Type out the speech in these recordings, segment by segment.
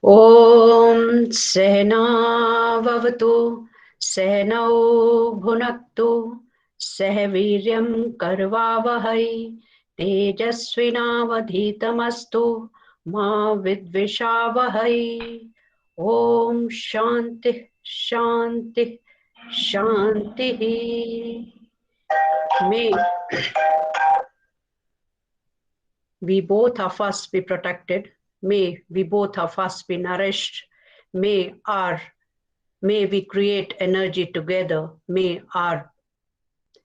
ॐ सहनाववतु सहनौ भुनक्तु सह वीर्यं करवावहै तेजस्विनावधीतमस्तु मा विद्विषावहै। ॐ शांति शांति शांतिः। May we both of us be protected. May we both of us be nourished. May we create energy together. May our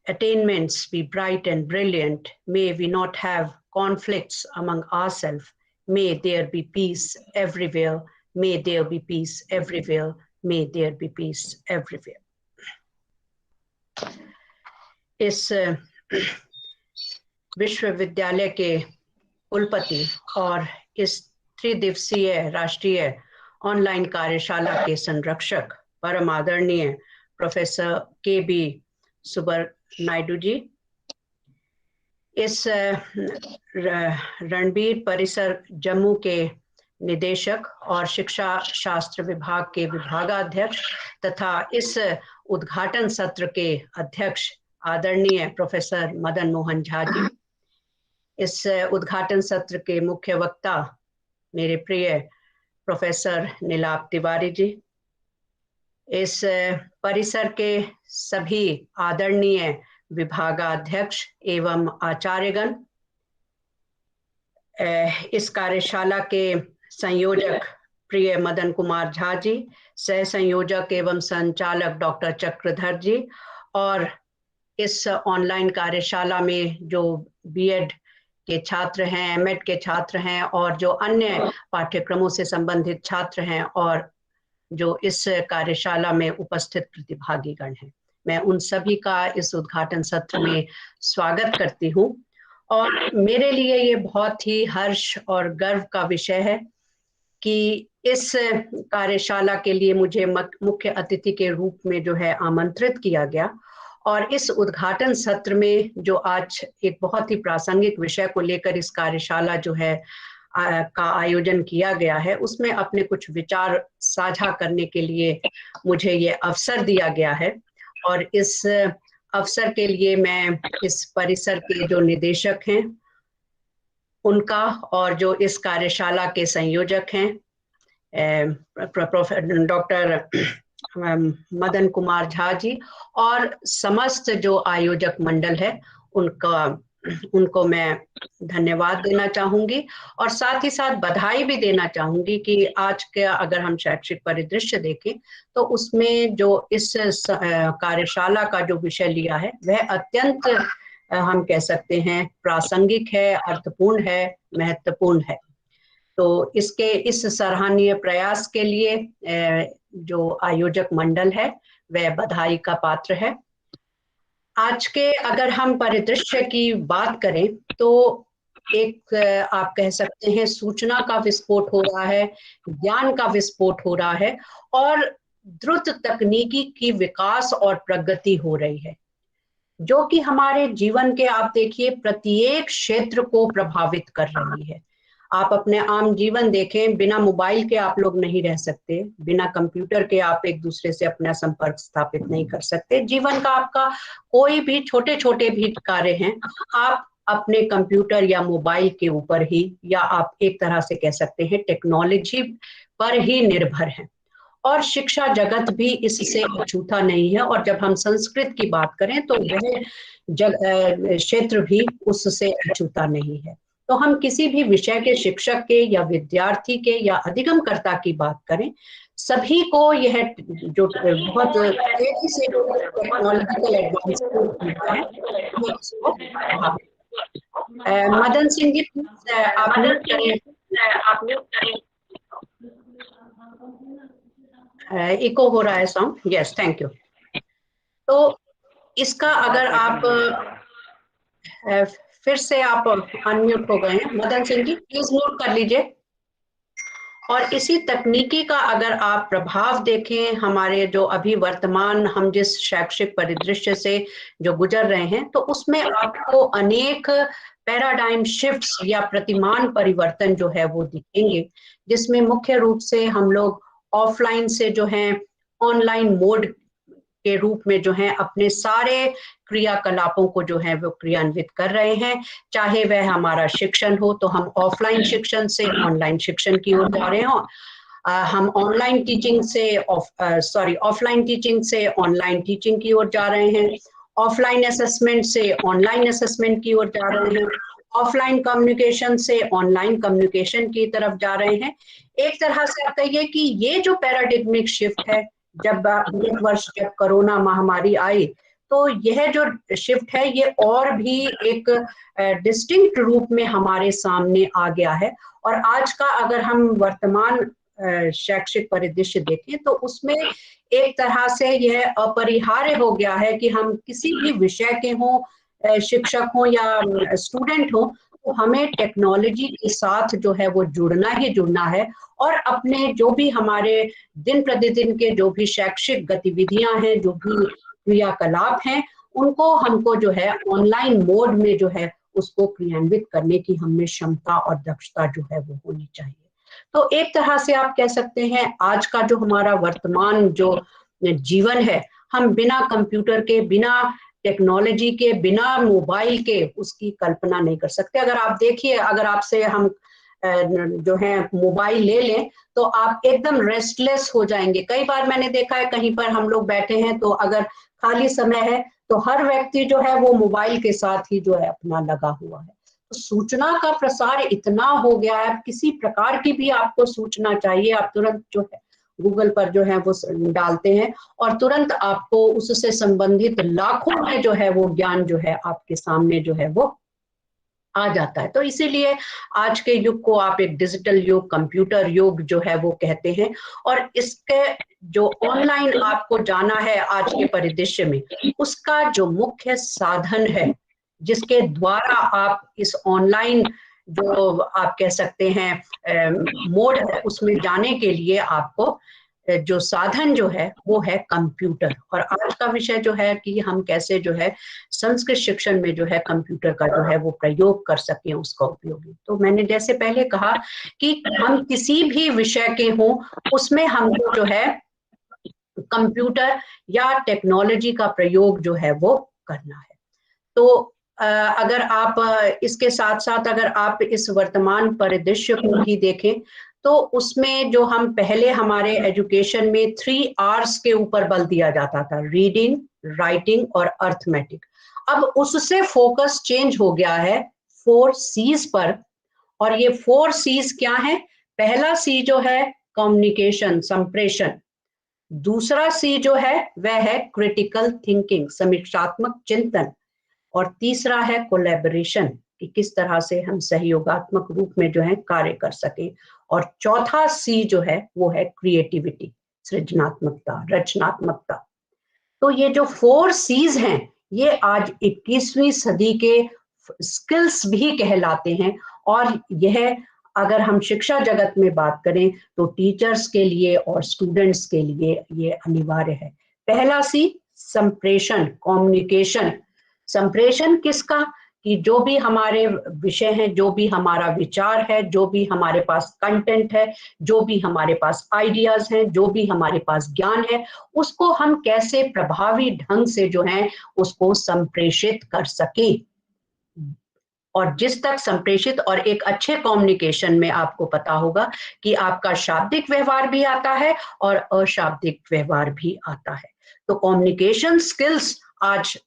attainments be bright and brilliant. May we not have conflicts among ourselves. May there be peace everywhere. May there be peace everywhere. May there be peace everywhere. इस विश्वविद्यालय के कुलपति और इस 3 दिवसीय राष्ट्रीय online कार्यशाला के संरक्षक परम आदरणीय प्रोफेसर के.बी. सुब्रनायडू जी, इस रणबीर परिसर जम्मू के निदेशक और शिक्षा शास्त्र विभाग के विभागाध्यक्ष तथा इस उद्घाटन सत्र के अध्यक्ष आदरणीय प्रोफेसर मदन मोहन झा जी, इस उद्घाटन सत्र के मुख्य वक्ता मेरे प्रिय प्रोफेसर नीलाभ तिवारी जी, इस परिसर के सभी आदरणीय विभागाध्यक्ष एवं आचार्यगण, इस कार्यशाला के संयोजक प्रिय मदन कुमार झा जी, सह संयोजक एवं संचालक डॉक्टर चक्रधर जी, और इस ऑनलाइन कार्यशाला में जो बीएड के छात्र हैं, एमएड के छात्र हैं और जो अन्य पाठ्यक्रमों से संबंधित छात्र हैं और जो इस कार्यशाला में उपस्थित प्रतिभागीगण हैं, मैं उन सभी का इस उद्घाटन सत्र में स्वागत करती हूँ। और मेरे लिए ये बहुत ही हर्ष और गर्व का विषय है कि इस कार्यशाला के लिए मुझे मुख्य अतिथि के रूप में जो है आमंत्रित किया गया और इस उद्घाटन सत्र में जो आज एक बहुत ही प्रासंगिक विषय को लेकर इस कार्यशाला जो है का आयोजन किया गया है, उसमें अपने कुछ विचार साझा करने के लिए मुझे ये अवसर दिया गया है। और इस अवसर के लिए मैं इस परिसर के जो निदेशक हैं उनका और जो इस कार्यशाला के संयोजक हैं डॉक्टर मदन कुमार झा जी और समस्त जो आयोजक मंडल है उनको मैं धन्यवाद देना चाहूंगी और साथ ही साथ बधाई भी देना चाहूंगी कि आज के अगर हम शैक्षिक परिदृश्य देखें तो उसमें जो इस कार्यशाला का जो विषय लिया है वह अत्यंत हम कह सकते हैं प्रासंगिक है, अर्थपूर्ण है, महत्वपूर्ण है। तो इसके इस सराहनीय प्रयास के लिए जो आयोजक मंडल है वह बधाई का पात्र है। आज के अगर हम परिदृश्य की बात करें तो एक आप कह सकते हैं सूचना का विस्फोट हो रहा है, ज्ञान का विस्फोट हो रहा है और द्रुत तकनीकी की विकास और प्रगति हो रही है जो कि हमारे जीवन के आप देखिए प्रत्येक क्षेत्र को प्रभावित कर रही है। आप अपने आम जीवन देखें, बिना मोबाइल के आप लोग नहीं रह सकते, बिना कंप्यूटर के आप एक दूसरे से अपना संपर्क स्थापित नहीं कर सकते। जीवन का आपका कोई भी छोटे छोटे भी कार्य हैं, आप अपने कंप्यूटर या मोबाइल के ऊपर ही या आप एक तरह से कह सकते हैं टेक्नोलॉजी पर ही निर्भर हैं। और शिक्षा जगत भी इससे अछूता नहीं है और जब हम संस्कृत की बात करें तो वह क्षेत्र भी उससे अछूता नहीं है। तो हम किसी भी विषय के शिक्षक के या विद्यार्थी के या अधिगमकर्ता की बात करें, सभी को यह जो बहुत तेजी से टेक्नोलॉजिकल एडवांसमेंट है, मदन सिंह जी आप म्यूट करें, इको हो रहा है साउंड। Yes, thank you. तो इसका अगर आप फिर से आप अनम्यूट हो गए हैं, मदन सिंह जी प्लीज म्यूट कर लीजिए। और इसी तकनीकी का अगर आप प्रभाव देखें हमारे जो अभी वर्तमान हम जिस शैक्षिक परिदृश्य से जो गुजर रहे हैं तो उसमें आपको अनेक पैराडाइम शिफ्ट्स या प्रतिमान परिवर्तन जो है वो दिखेंगे, जिसमें मुख्य रूप से हम लोग ऑफलाइन से जो है ऑनलाइन मोड के रूप में जो है अपने सारे क्रियाकलापों को जो है वो क्रियान्वित कर रहे हैं। चाहे वह हमारा शिक्षण हो तो हम ऑफलाइन शिक्षण से ऑनलाइन शिक्षण की ओर जा रहे हो, हम ऑनलाइन टीचिंग से ऑफलाइन टीचिंग से ऑनलाइन टीचिंग की ओर जा रहे हैं, ऑफलाइन असेसमेंट से ऑनलाइन असेसमेंट की ओर जा रहे हैं, ऑफलाइन कम्युनिकेशन से ऑनलाइन कम्युनिकेशन की तरफ जा रहे हैं। एक तरह से आप कहिए कि ये जो पैराडिग्मिक शिफ्ट है, जब एक वर्ष जब कोरोना महामारी आई, तो यह जो शिफ्ट है ये और भी एक डिस्टिंक्ट रूप में हमारे सामने आ गया है। और आज का अगर हम वर्तमान शैक्षिक परिदृश्य देखें तो उसमें एक तरह से यह अपरिहार्य हो गया है कि हम किसी भी विषय के हों, शिक्षक हो या स्टूडेंट हो, तो हमें टेक्नोलॉजी के साथ जो है वो जुड़ना ही जुड़ना है, और अपने जो भी हमारे दिन प्रतिदिन के जो भी शैक्षिक गतिविधियां हैं, जो भी क्रियाकलाप हैं, उनको हमको जो है ऑनलाइन मोड में जो है उसको क्रियान्वित करने की हमें क्षमता और दक्षता जो है वो होनी चाहिए। तो एक तरह से आप कह सकते हैं आज का जो हमारा वर्तमान जो जीवन है, हम बिना कंप्यूटर के, बिना टेक्नोलॉजी के, बिना मोबाइल के उसकी कल्पना नहीं कर सकते। अगर आप देखिए, अगर आपसे हम जो है मोबाइल ले लें तो आप एकदम रेस्टलेस हो जाएंगे। कई बार मैंने देखा है कहीं पर हम लोग बैठे हैं तो अगर खाली समय है तो हर व्यक्ति जो है वो मोबाइल के साथ ही जो है अपना लगा हुआ है। तो सूचना का प्रसार इतना हो गया है, किसी प्रकार की भी आपको सूचना चाहिए, आप तुरंत जो है गूगल पर जो है वो डालते हैं और तुरंत आपको उससे संबंधित लाखों में जो है वो ज्ञान जो है आपके सामने जो है वो आ जाता है। तो इसीलिए आज के युग को आप एक डिजिटल युग, कंप्यूटर युग जो है वो कहते हैं। और इसके जो ऑनलाइन आपको जाना है आज के परिदृश्य में, उसका जो मुख्य साधन है जिसके द्वारा आप इस ऑनलाइन जो आप कह सकते हैं मोड है उसमें जाने के लिए आपको जो साधन जो है वो है कंप्यूटर। और आज का विषय जो है कि हम कैसे जो है संस्कृत शिक्षण में जो है कंप्यूटर का जो है वो प्रयोग कर सकें, उसका उपयोग। तो मैंने जैसे पहले कहा कि हम किसी भी विषय के हों उसमें हमको जो है कंप्यूटर या टेक्नोलॉजी का प्रयोग जो है वो करना है। तो अगर आप इसके साथ साथ अगर आप इस वर्तमान परिदृश्य को भी देखें तो उसमें जो हम पहले हमारे एजुकेशन में 3 R's के ऊपर बल दिया जाता था, रीडिंग, राइटिंग और अर्थमेटिक। अब उससे फोकस चेंज हो गया है 4 C's पर। और ये 4 C's क्या है? पहला C जो है कम्युनिकेशन, संप्रेषण। दूसरा C जो है वह है क्रिटिकल थिंकिंग, समीक्षात्मक चिंतन। और तीसरा है कोलैबोरेशन, कि किस तरह से हम सहयोगात्मक रूप में जो है कार्य कर सकें। और चौथा सी जो है वो है क्रिएटिविटी, सृजनात्मकता, रचनात्मकता। तो ये जो 4 C's हैं ये आज 21वीं सदी के स्किल्स भी कहलाते हैं। और यह अगर हम शिक्षा जगत में बात करें तो टीचर्स के लिए और स्टूडेंट्स के लिए ये अनिवार्य है। पहला सी संप्रेषण, कम्युनिकेशन। संप्रेषण किसका? कि जो भी हमारे विषय हैं, जो भी हमारा विचार है, जो भी हमारे पास कंटेंट है, जो भी हमारे पास आइडियाज हैं, जो भी हमारे पास ज्ञान है, उसको हम कैसे प्रभावी ढंग से जो है उसको संप्रेषित कर सकें। और जिस तक संप्रेषित और एक अच्छे कम्युनिकेशन में आपको पता होगा कि आपका शाब्दिक व्यवहार भी आता है और अशाब्दिक व्यवहार भी आता है। तो कम्युनिकेशन स्किल्स आज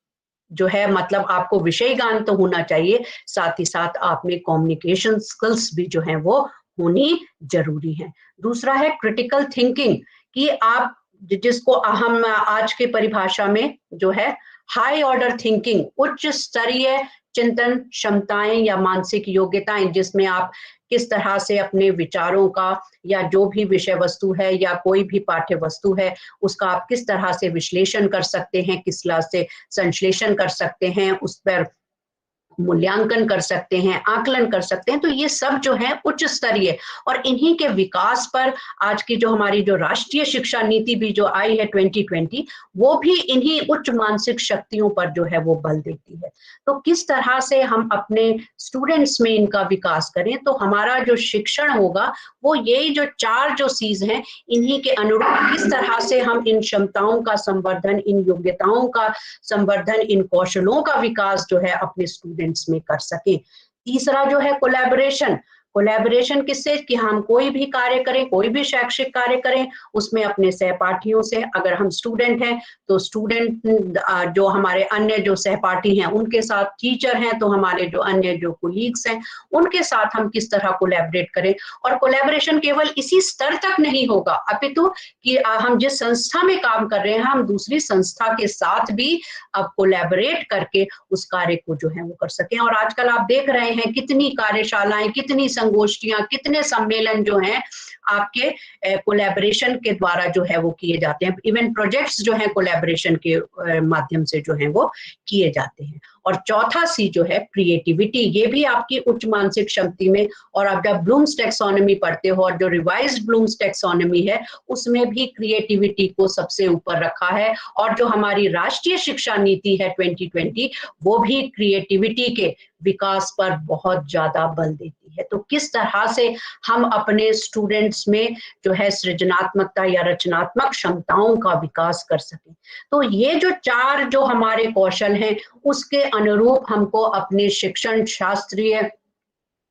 जो है मतलब आपको विषय ज्ञान तो होना चाहिए, साथ ही साथ आप में कम्युनिकेशन स्किल्स भी जो है वो होनी जरूरी है। दूसरा है क्रिटिकल थिंकिंग, कि आप जिसको हम आज के परिभाषा में जो है हाई ऑर्डर थिंकिंग, उच्च स्तरीय चिंतन क्षमताएं या मानसिक योग्यताएं, जिसमें आप किस तरह से अपने विचारों का या जो भी विषय वस्तु है या कोई भी पाठ्य वस्तु है उसका आप किस तरह से विश्लेषण कर सकते हैं, किस तरह से संश्लेषण कर सकते हैं, उस पर मूल्यांकन कर सकते हैं, आकलन कर सकते हैं। तो ये सब जो है उच्च स्तरीय, और इन्हीं के विकास पर आज की जो हमारी जो राष्ट्रीय शिक्षा नीति भी जो आई है 2020, वो भी इन्हीं उच्च मानसिक शक्तियों पर जो है वो बल देती है। तो किस तरह से हम अपने स्टूडेंट्स में इनका विकास करें, तो हमारा जो शिक्षण होगा वो यही जो 4 जो सीज हैं, इन्हीं के अनुरूप किस तरह से हम इन क्षमताओं का संवर्धन, इन योग्यताओं का संवर्धन, इन कौशलों का विकास जो है अपने स्टूडेंट्स में कर सकें। तीसरा जो है कोलैबोरेशन। कोलैबोरेशन किससे, कि हम कोई भी कार्य करें, कोई भी शैक्षिक कार्य करें, उसमें अपने सहपाठियों से, अगर हम स्टूडेंट हैं तो स्टूडेंट जो हमारे अन्य जो सहपाठी हैं उनके साथ, टीचर हैं तो हमारे जो अन्य जो कोलीग्स हैं उनके साथ हम किस तरह कोलैबोरेट करें। और कोलैबोरेशन केवल इसी स्तर तक नहीं होगा, अपितु कि हम जिस संस्था में काम कर रहे हैं, हम दूसरी संस्था के साथ भी अब कोलैबोरेट करके उस कार्य को जो है वो कर सकें। और आजकल आप देख रहे हैं कितनी कार्यशालाएं, कितनी संगोष्ठियां, कितने सम्मेलन जो हैं आपके कोलैबोरेशन के द्वारा जो है वो किए जाते हैं। इवन प्रोजेक्ट्स जो हैं कोलैबोरेशन के माध्यम से जो है वो किए जाते हैं। और चौथा सी जो है क्रिएटिविटी, ये भी आपकी उच्च मानसिक शक्ति में, और आप जब ब्लूम्स टैक्सोनॉमी पढ़ते हो और जो रिवाइज्ड ब्लूम्स टैक्सोनॉमी है उसमें भी क्रिएटिविटी को सबसे ऊपर रखा है। और जो हमारी राष्ट्रीय शिक्षा नीति है 2020, वो भी क्रिएटिविटी के विकास पर बहुत ज्यादा बल देती है। तो किस तरह से हम अपने स्टूडेंट्स में जो है सृजनात्मकता या रचनात्मक क्षमताओं का विकास कर सकें। तो ये जो 4 जो हमारे कौशल हैं उसके अनुरूप हमको अपने शिक्षण शास्त्रीय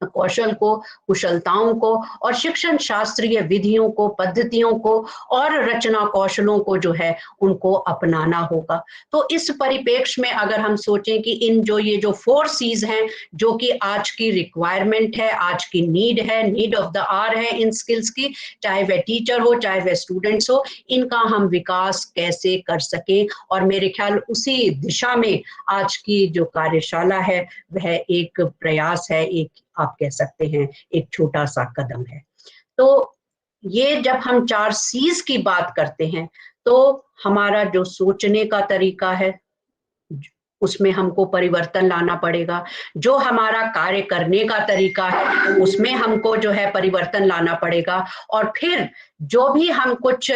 कौशल को, कुशलताओं को, और शिक्षण शास्त्रीय विधियों को, पद्धतियों को और रचना कौशलों को जो है उनको अपनाना होगा। तो इस परिप्रेक्ष्य में अगर हम सोचें कि इन जो ये जो 4 सीज हैं जो कि आज की रिक्वायरमेंट है, आज की नीड है, नीड ऑफ द आवर है इन स्किल्स की, चाहे वह टीचर हो चाहे वह स्टूडेंट्स हो, इनका हम विकास कैसे कर सकें। और मेरे ख्याल उसी दिशा में आज की जो कार्यशाला है वह एक प्रयास है, एक आप कह सकते हैं एक छोटा सा कदम है। तो ये जब हम 4 सीज की बात करते हैं तो हमारा जो सोचने का तरीका है उसमें हमको परिवर्तन लाना पड़ेगा, जो हमारा कार्य करने का तरीका है उसमें हमको जो है परिवर्तन लाना पड़ेगा, और फिर जो भी हम कुछ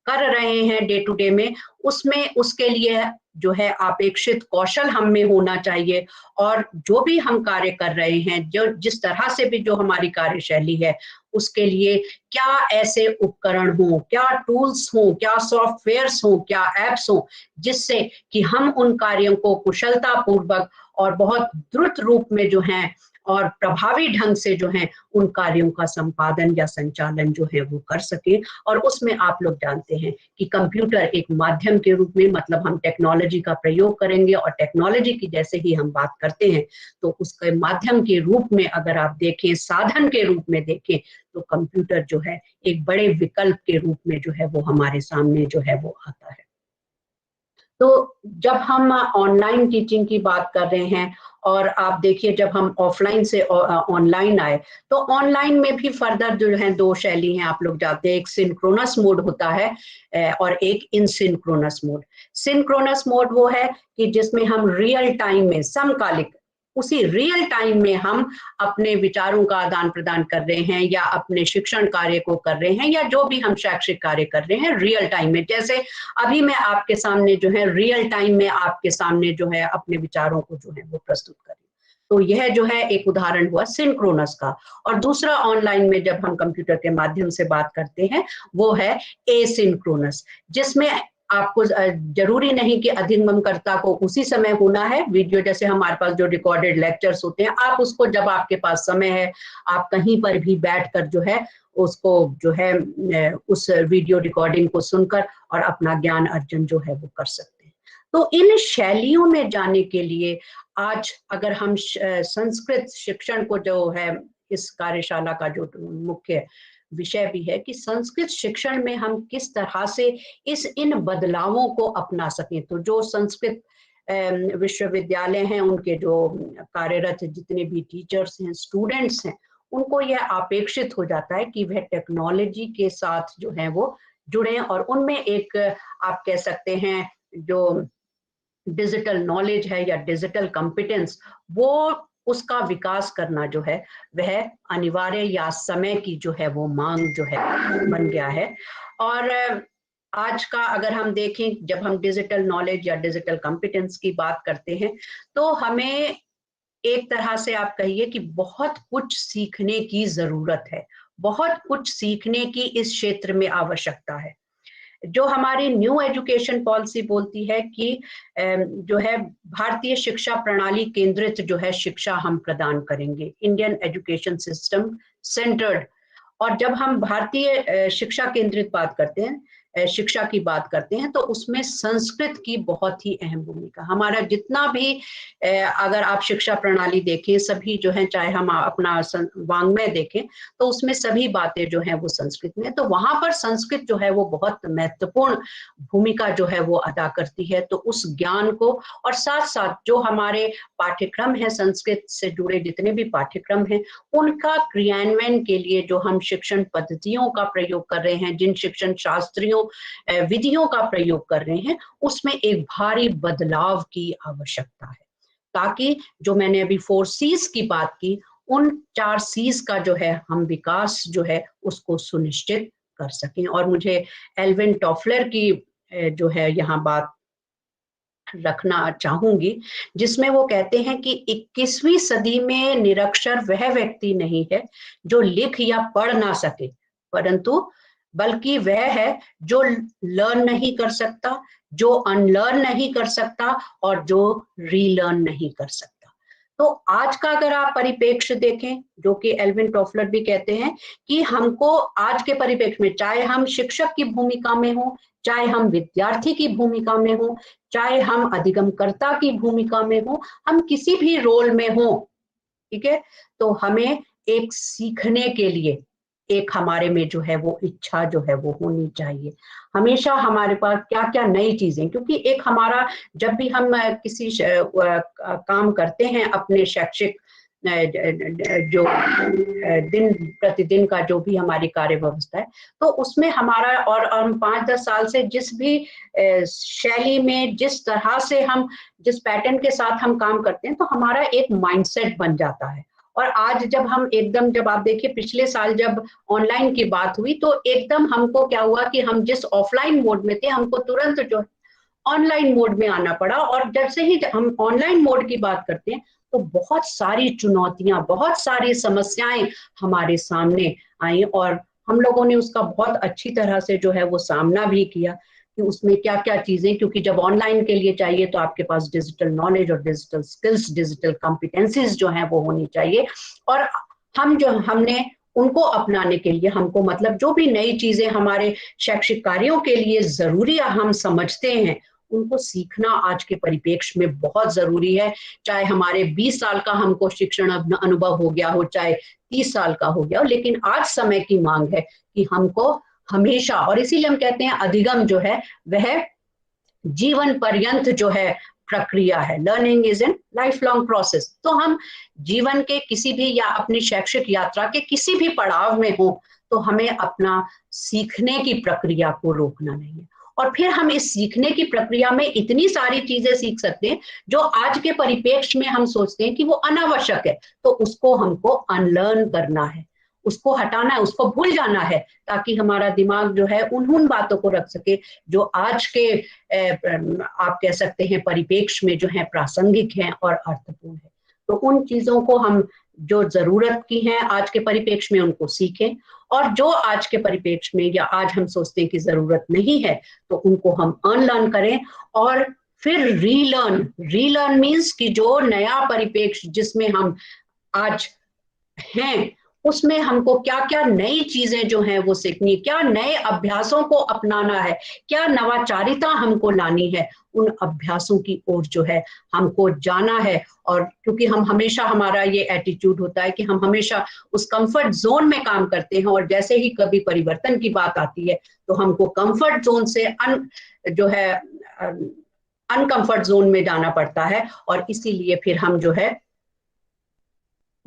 कर रहे हैं डे टू डे में उसमें उसके लिए जो है अपेक्षित कौशल हम में होना चाहिए। और जो भी हम कार्य कर रहे हैं, जो जिस तरह से भी जो हमारी कार्यशैली है उसके लिए क्या ऐसे उपकरण हों, क्या टूल्स हों, क्या सॉफ्टवेयर्स हों, क्या एप्स हों, जिससे कि हम उन कार्यों को कुशलता पूर्वक और बहुत द्रुत रूप में जो है और प्रभावी ढंग से जो है उन कार्यों का संपादन या संचालन जो है वो कर सके। और उसमें आप लोग जानते हैं कि कंप्यूटर एक माध्यम के रूप में, मतलब हम टेक्नोलॉजी का प्रयोग करेंगे, और टेक्नोलॉजी की जैसे ही हम बात करते हैं तो उसके माध्यम के रूप में अगर आप देखें, साधन के रूप में देखें, तो कंप्यूटर जो है एक बड़े विकल्प के रूप में जो है वो हमारे सामने जो है वो आता है। तो जब हम ऑनलाइन टीचिंग की बात कर रहे हैं, और आप देखिए जब हम ऑफलाइन से ऑनलाइन आए, तो ऑनलाइन में भी फर्दर जो है 2 शैली हैं, आप लोग जानते हैं, एक सिंक्रोनस मोड होता है और एक इनसिंक्रोनस मोड। सिंक्रोनस मोड वो है कि जिसमें हम रियल टाइम में, समकालिक, उसी रियल टाइम में हम अपने विचारों का आदान प्रदान कर रहे हैं, या अपने शिक्षण कार्य को कर रहे हैं, या जो भी हम शैक्षिक कार्य कर रहे हैं रियल टाइम में। जैसे अभी मैं आपके सामने जो है रियल टाइम में आपके सामने जो है अपने विचारों को जो है वो प्रस्तुत करें। तो यह जो है एक उदाहरण हुआ सिंक्रोनस का। और दूसरा ऑनलाइन में जब हम कंप्यूटर के माध्यम से बात करते हैं वो है एसिंक्रोनस, जिसमें आपको जरूरी नहीं कि अधिगमनकर्ता को उसी समय होना है। वीडियो जैसे हमारे पास जो रिकॉर्डेड लेक्चर्स होते हैं, आप उसको जब आपके पास समय है आप कहीं पर भी बैठकर जो है उसको जो है उस वीडियो रिकॉर्डिंग को सुनकर और अपना ज्ञान अर्जन जो है वो कर सकते हैं। तो इन शैलियों में जाने के लिए आज अगर हम संस्कृत शिक्षण को जो है, इस कार्यशाला का जो मुख्य विषय भी है कि संस्कृत शिक्षण में हम किस तरह से इन बदलावों को अपना सकें। तो जो संस्कृत विश्वविद्यालय हैं, उनके जो कार्यरत जितने भी टीचर्स हैं, स्टूडेंट्स हैं, उनको यह अपेक्षित हो जाता है कि वह टेक्नोलॉजी के साथ जो है वो जुड़े, और उनमें एक आप कह सकते हैं जो डिजिटल नॉलेज है या डिजिटल कॉम्पिटेंस, वो उसका विकास करना जो है वह अनिवार्य या समय की जो है वो मांग जो है बन गया है। और आज का अगर हम देखें, जब हम डिजिटल नॉलेज या डिजिटल कॉम्पिटेंस की बात करते हैं, तो हमें एक तरह से आप कहिए कि बहुत कुछ सीखने की जरूरत है, बहुत कुछ सीखने की इस क्षेत्र में आवश्यकता है। जो हमारी न्यू एजुकेशन पॉलिसी बोलती है कि जो है भारतीय शिक्षा प्रणाली केंद्रित जो है शिक्षा हम प्रदान करेंगे, इंडियन एजुकेशन सिस्टम सेंटर्ड। और जब हम भारतीय शिक्षा केंद्रित बात करते हैं, शिक्षा की बात करते हैं, तो उसमें संस्कृत की बहुत ही अहम भूमिका। हमारा जितना भी अगर आप शिक्षा प्रणाली देखें, सभी जो है, चाहे हम अपना वांग्मय देखें, तो उसमें सभी बातें जो है वो संस्कृत में, तो वहां पर संस्कृत जो है वो बहुत महत्वपूर्ण भूमिका जो है वो अदा करती है। तो उस ज्ञान को, और साथ साथ जो हमारे पाठ्यक्रम है, संस्कृत से जुड़े जितने भी पाठ्यक्रम हैं, उनका क्रियान्वयन के लिए जो हम शिक्षण पद्धतियों का प्रयोग कर रहे हैं, जिन शिक्षण शास्त्रियों विधियों का प्रयोग कर रहे हैं, उसमें एक भारी बदलाव की आवश्यकता है, ताकि जो मैंने अभी 4 C's की बात की, उन 4 C's का जो है हम विकास जो है उसको सुनिश्चित कर सकें। और मुझे एल्विन टॉफलर की जो है यहाँ बात रखना चाहूंगी, जिसमें वो कहते हैं कि 21वीं सदी में निरक्षर वह व्यक्ति नहीं है जो लिख या पढ़ ना सके, परंतु बल्कि वह है जो लर्न नहीं कर सकता, जो अनलर्न नहीं कर सकता, और जो रीलर्न नहीं कर सकता। तो आज का अगर आप परिप्रेक्ष्य देखें, जो कि एल्विन टॉफलर भी कहते हैं कि हमको आज के परिप्रेक्ष्य में, चाहे हम शिक्षक की भूमिका में हो, चाहे हम विद्यार्थी की भूमिका में हो, चाहे हम अधिगमकर्ता की भूमिका में हो, हम किसी भी रोल में हो, ठीक है, तो हमें एक सीखने के लिए एक हमारे में जो है वो इच्छा जो है वो होनी चाहिए। हमेशा हमारे पास क्या क्या नई चीजें, क्योंकि एक हमारा, जब भी हम किसी काम करते हैं अपने शैक्षिक जो दिन प्रतिदिन का जो भी हमारी कार्य व्यवस्था है, तो उसमें हमारा, और हम 5-10 साल से जिस भी शैली में, जिस तरह से हम, जिस पैटर्न के साथ हम काम करते हैं, तो हमारा एक माइंडसेट बन जाता है। और आज जब हम एकदम, जब आप देखिए पिछले साल जब ऑनलाइन की बात हुई, तो एकदम हमको क्या हुआ कि हम जिस ऑफलाइन मोड में थे, हमको तुरंत जो ऑनलाइन मोड में आना पड़ा। और जब से ही हम ऑनलाइन मोड की बात करते हैं, तो बहुत सारी चुनौतियां, बहुत सारी समस्याएं हमारे सामने आई, और हम लोगों ने उसका बहुत अच्छी तरह से जो है वो सामना भी किया कि उसमें क्या क्या चीजें, क्योंकि जब ऑनलाइन के लिए चाहिए तो आपके पास डिजिटल नॉलेज और डिजिटल स्किल्स, डिजिटल कॉम्पिटेंसीज जो है वो होनी चाहिए। और हमने उनको अपनाने के लिए, हमको मतलब जो भी नई चीजें हमारे शैक्षिक कार्यों के लिए जरूरी हम समझते हैं, उनको सीखना आज के परिप्रेक्ष्य में बहुत जरूरी है। चाहे हमारे 20 साल का हमको शिक्षण अनुभव हो गया हो, चाहे 30 साल का हो गया हो, लेकिन आज समय की मांग है कि हमको हमेशा, और इसीलिए हम कहते हैं अधिगम जो है वह जीवन पर्यंत जो है प्रक्रिया है। Learning is an life long process. तो हम जीवन के किसी भी, या अपनी शैक्षिक यात्रा के किसी भी पड़ाव में हो, तो हमें अपना सीखने की प्रक्रिया को रोकना नहीं है। और फिर हम इस सीखने की प्रक्रिया में इतनी सारी चीजें सीख सकते हैं जो आज के परिप्रेक्ष्य में हम सोचते हैं कि वो अनावश्यक है, तो उसको हमको अनलर्न करना है, उसको हटाना है, उसको भूल जाना है, ताकि हमारा दिमाग जो है उन बातों को रख सके जो आज के आप कह सकते हैं परिप्रेक्ष्य में जो है प्रासंगिक हैं और अर्थपूर्ण है। तो उन चीजों को हम जो जरूरत की हैं आज के परिप्रेक्ष्य में, उनको सीखें, और जो आज के परिप्रेक्ष्य में या आज हम सोचते हैं कि जरूरत नहीं है, तो उनको हम अनलर्न करें। और फिर रीलर्न मीन्स कि जो नया परिप्रेक्ष्य जिसमें हम आज हैं, उसमें हमको क्या क्या नई चीजें जो हैं वो सीखनी, क्या नए अभ्यासों को अपनाना है, क्या नवाचारिता हमको लानी है, उन अभ्यासों की ओर जो है हमको जाना है। और क्योंकि हम हमेशा, हमारा ये एटीट्यूड होता है कि हम हमेशा उस कंफर्ट जोन में काम करते हैं, और जैसे ही कभी परिवर्तन की बात आती है तो हमको कंफर्ट जोन से जो है अनकंफर्ट जोन में जाना पड़ता है। और इसीलिए फिर हम जो है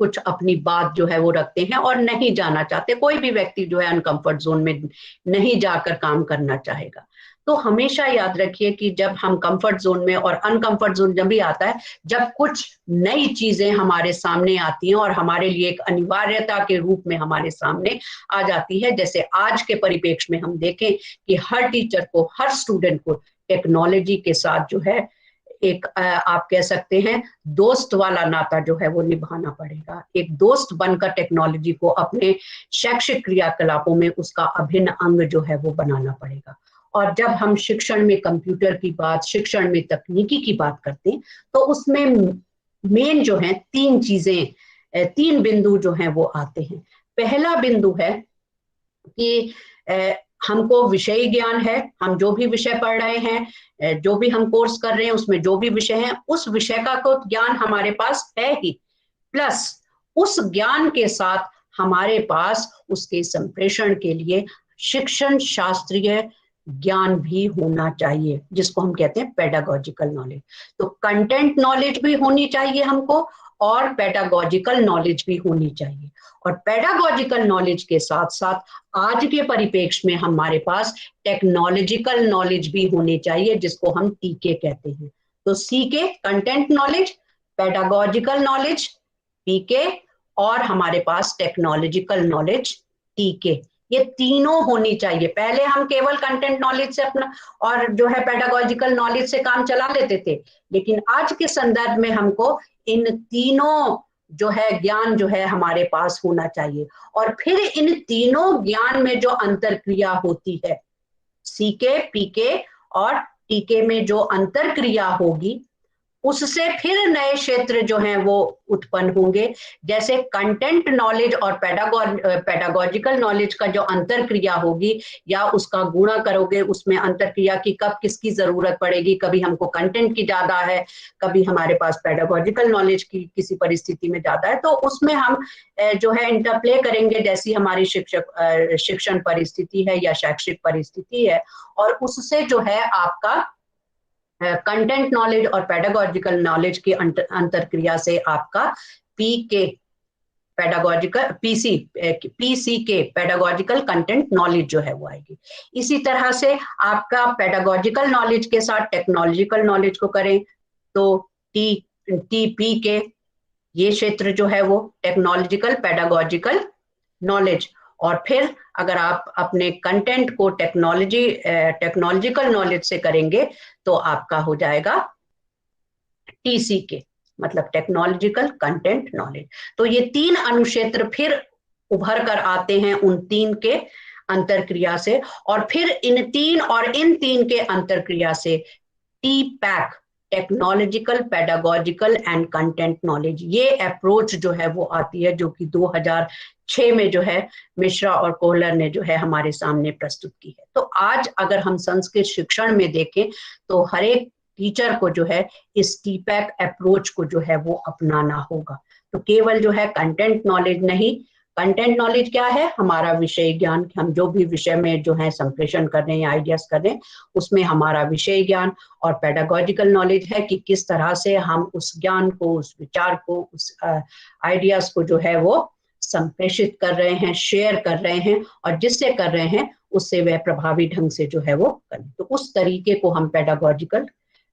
कुछ अपनी बात जो है वो रखते हैं और नहीं जाना चाहते। कोई भी व्यक्ति जो है अनकंफर्ट जोन में नहीं जाकर काम करना चाहेगा। तो हमेशा याद रखिए कि जब हम कंफर्ट जोन में, और अनकंफर्ट जोन जब भी आता है जब कुछ नई चीजें हमारे सामने आती हैं और हमारे लिए एक अनिवार्यता के रूप में हमारे सामने आ जाती है। जैसे आज के परिप्रेक्ष्य में हम देखें कि हर टीचर को, हर स्टूडेंट को टेक्नोलॉजी के साथ जो है एक आप कह सकते हैं दोस्त वाला नाता जो है वो निभाना पड़ेगा। एक दोस्त बनकर टेक्नोलॉजी को अपने शैक्षिक क्रियाकलापों में उसका अभिन्न अंग जो है वो बनाना पड़ेगा। और जब हम शिक्षण में कंप्यूटर की बात, शिक्षण में तकनीकी की बात करते हैं तो उसमें मेन जो है तीन चीजें, तीन बिंदु जो हैं वो आते हैं। पहला बिंदु है कि हमको विषय ज्ञान है, हम जो भी विषय पढ़ रहे हैं, जो भी हम कोर्स कर रहे हैं उसमें जो भी विषय है उस विषय का को ज्ञान हमारे पास है ही, प्लस उस ज्ञान के साथ हमारे पास उसके संप्रेषण के लिए शिक्षण शास्त्रीय ज्ञान भी होना चाहिए, जिसको हम कहते हैं पेडागोजिकल नॉलेज। तो कंटेंट नॉलेज भी होनी चाहिए हमको और पेडागोजिकल नॉलेज भी होनी चाहिए। और पेडागोजिकल नॉलेज के साथ साथ आज के परिप्रेक्ष्य में हमारे पास टेक्नोलॉजिकल नॉलेज भी होनी चाहिए, जिसको हम टीके कहते हैं। तो CK content knowledge, pedagogical knowledge PK, और हमारे पास टेक्नोलॉजिकल नॉलेज टीके, ये तीनों होनी चाहिए। पहले हम केवल कंटेंट नॉलेज से अपना और जो है पेडागोजिकल नॉलेज से काम चला लेते थे, लेकिन आज के संदर्भ में हमको इन तीनों जो है ज्ञान जो है हमारे पास होना चाहिए। और फिर इन तीनों ज्ञान में जो अंतर क्रिया होती है, सीके, पीके और टीके में जो अंतर क्रिया होगी, उससे फिर नए क्षेत्र जो हैं वो उत्पन्न होंगे। जैसे कंटेंट नॉलेज और पेडागोजिकल नॉलेज का जो अंतर क्रिया होगी या उसका गुणा करोगे, उसमें अंतर क्रिया की कब किसकी जरूरत पड़ेगी, कभी हमको कंटेंट की ज्यादा है, कभी हमारे पास पेडागोजिकल नॉलेज की किसी परिस्थिति में ज्यादा है, तो उसमें हम जो है इंटरप्ले करेंगे जैसी हमारी शिक्षण परिस्थिति है या शैक्षिक परिस्थिति है, और उससे जो है आपका कंटेंट नॉलेज और पेडागोजिकल नॉलेज की अंतर क्रिया से आपका पीके पेडागोजिकल पीसी के पेडागोजिकल कंटेंट नॉलेज जो है वो आएगी। इसी तरह से आपका पेडागोजिकल नॉलेज के साथ टेक्नोलॉजिकल नॉलेज को करें तो टीपी के ये क्षेत्र जो है वो टेक्नोलॉजिकल पेडागोजिकल नॉलेज। और फिर अगर आप अपने कंटेंट को टेक्नोलॉजिकल नॉलेज से करेंगे तो आपका हो जाएगा टीसी के, मतलब टेक्नोलॉजिकल कंटेंट नॉलेज। तो ये तीन अनुक्षेत्र फिर उभर कर आते हैं उन तीन के अंतर क्रिया से, और फिर इन तीन के अंतर क्रिया से T pack, technological, pedagogical and content knowledge, ये अप्रोच जो है वो आती है, जो कि 2006 में जो है मिश्रा और कोहलर ने जो है हमारे सामने प्रस्तुत की है। तो आज अगर हम संस्कृत शिक्षण में देखें तो हर एक टीचर को जो है इस टीपैक अप्रोच को जो है वो अपनाना होगा। तो केवल जो है कंटेंट नॉलेज नहीं, कंटेंट नॉलेज क्या है, हमारा विषय ज्ञान, हम जो भी विषय में जो है संप्रेषण कर रहे हैं, आइडियाज कर रहे हैं, उसमें हमारा विषय ज्ञान। और पेडागोजिकल नॉलेज है कि किस तरह से हम उस ज्ञान को, उस विचार को, उस आइडियाज को जो है वो संप्रेषित कर रहे हैं, शेयर कर रहे हैं, और जिससे कर रहे हैं उससे वह प्रभावी ढंग से जो है वो करें। तो उस तरीके को हम पेडागोजिकल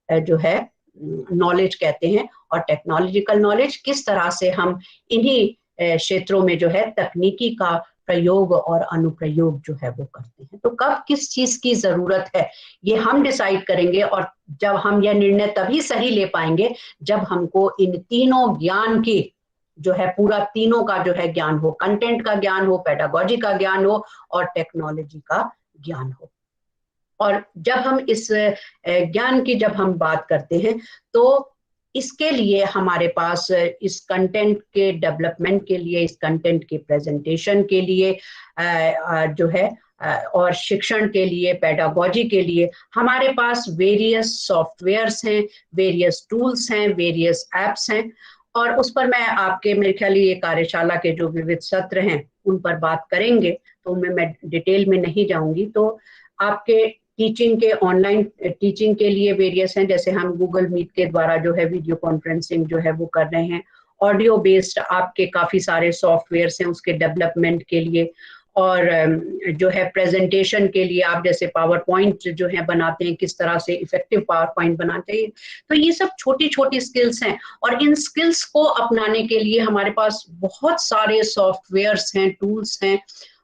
जो है नॉलेज कहते हैं। और टेक्नोलॉजिकल नॉलेज, किस तरह से हम इन्हीं क्षेत्रों में जो है तकनीकी का प्रयोग और अनुप्रयोग जो है वो करते हैं। तो कब किस चीज की जरूरत है ये हम डिसाइड करेंगे, और जब हम यह निर्णय तभी सही ले पाएंगे जब हमको इन तीनों ज्ञान की जो है पूरा तीनों का जो है ज्ञान हो, कंटेंट का ज्ञान हो, पेडागोजी का ज्ञान हो और टेक्नोलॉजी का ज्ञान हो। और जब हम इस ज्ञान की जब हम बात करते हैं तो इसके लिए हमारे पास इस कंटेंट के डेवलपमेंट के लिए, इस कंटेंट के प्रेजेंटेशन के लिए जो है और शिक्षण के लिए, पेडागोजी के लिए हमारे पास वेरियस सॉफ्टवेयर्स हैं, वेरियस टूल्स हैं, वेरियस एप्स हैं। और उस पर मैं आपके, मेरे ख्याल ये कार्यशाला के जो विविध सत्र हैं उन पर बात करेंगे, तो उनमें मैं डिटेल में नहीं जाऊंगी। तो आपके टीचिंग के, ऑनलाइन टीचिंग के लिए वेरियस हैं, जैसे हम गूगल मीट के द्वारा जो है वीडियो कॉन्फ्रेंसिंग जो है वो कर रहे हैं, ऑडियो बेस्ड आपके काफी सारे सॉफ्टवेयर्स हैं उसके डेवलपमेंट के लिए, और जो है प्रेजेंटेशन के लिए आप जैसे पावर पॉइंट जो है बनाते हैं, किस तरह से इफेक्टिव पावर पॉइंट बनाते हैं। तो ये सब छोटी छोटी स्किल्स हैं, और इन स्किल्स को अपनाने के लिए हमारे पास बहुत सारे सॉफ्टवेयर्स हैं, टूल्स हैं,